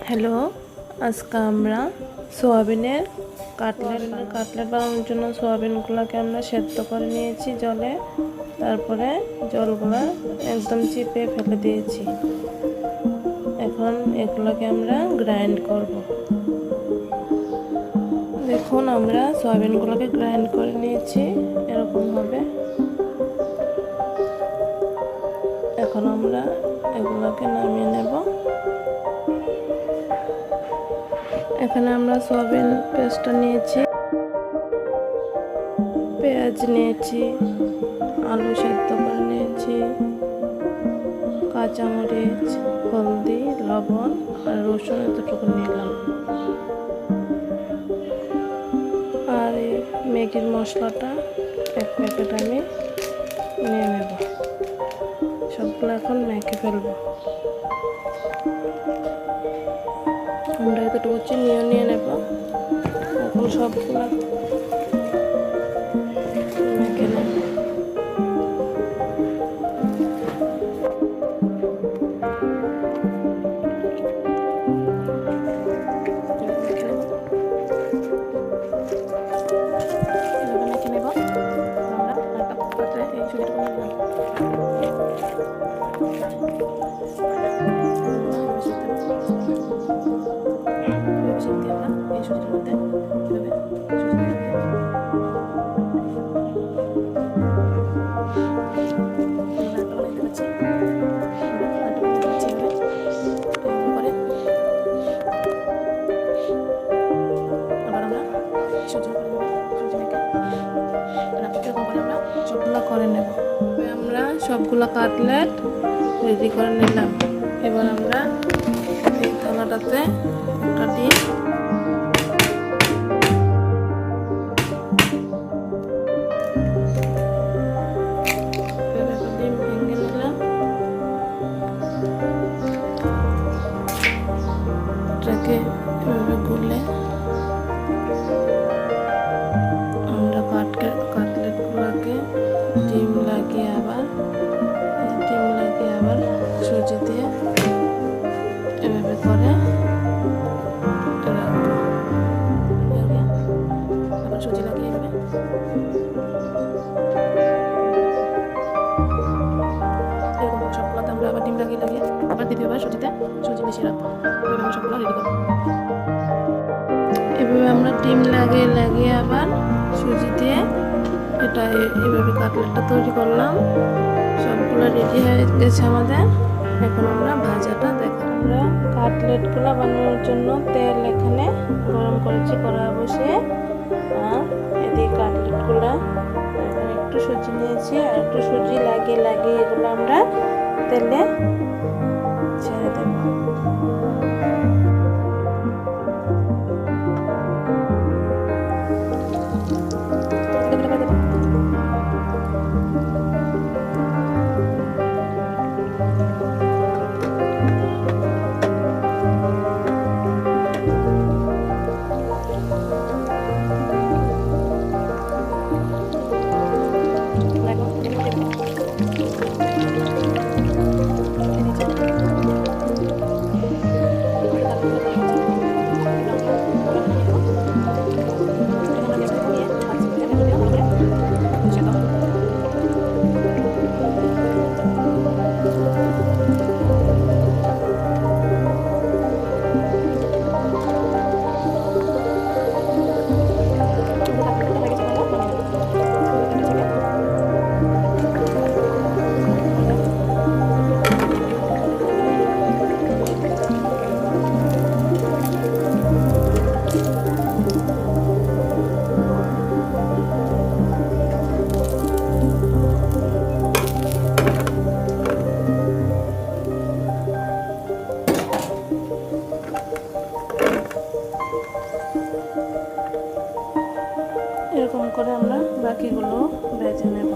Hello, আজকে আমরা সোয়াবিনের কাটলেট বানানোর জন্য সোয়াবিনগুলোকে আমরা সেদ্ধ করে নিয়েছি জলে। তারপরে জলগুলো একদম চিপে ফেলে দিয়েছি। এখন এগুলোকে আমরা গ্রাইন্ড করব। দেখুন, আমরা সোয়াবিনগুলোকে গ্রাইন্ড করে নিয়েছি এরকমভাবে। এখন আমরা এগুলোকে নামিয়ে নেব। এখানে আমরা সয়াবিন পেস্টটা নিয়েছি, পেঁয়াজ নিয়েছি, আলু সেদ্ধ করে নিয়েছি, কাঁচামরিচ, হলদি, লবণ আর রসুন এতটুকু নিলাম। আর এই ম্যাগির মশলাটা এক প্যাকেট আমি নিয়ে নেব। সবগুলো এখন মেখে ফেলবো। আমরা এতটুকু চিনিও নিয়ে নেব। এখন সবগুলো মেখে নেব। করে নেব। আমরা সবগুলো কাটলেট রেডি করে নিলাম। এবার আমরা এই থালাটাতে একটা ডিম ভেঙে নিলাম। এটাকে এভাবে গুলে আমরা কাটলেটগুলোকে ডিম লাগিয়ে আবার সুজি দিয়ে এভাবে করে রাখবো। আবার সুজি লাগিয়ে এভাবে এরকম সবগুলোতে আমরা আবার ডিম লাগিয়ে আবার দ্বিতীয়বার সুজি মিশিয়ে রাখবো। এভাবে আমরা সবগুলো রেডি করবো। এভাবে আমরা ডিম লাগিয়ে আবার সুজি দিয়ে এটা এইভাবে কাটলেটটা তৈরি করলাম। সবগুলো রেডি হয়ে গেছে আমাদের। এখন আমরা ভাজাটা দেখো। আমরা কাটলেটগুলো বানানোর জন্য তেল এখানে গরম করেছি কড়াই বসিয়ে। আর এদিকে কাটলেটগুলো এখানে একটু সুজি নিয়েছি আর একটু সুজি লাগিয়ে এগুলো আমরা তেলে ছেড়ে দেব। এরকম করে আমরা বাকিগুলো ভেজে নেব।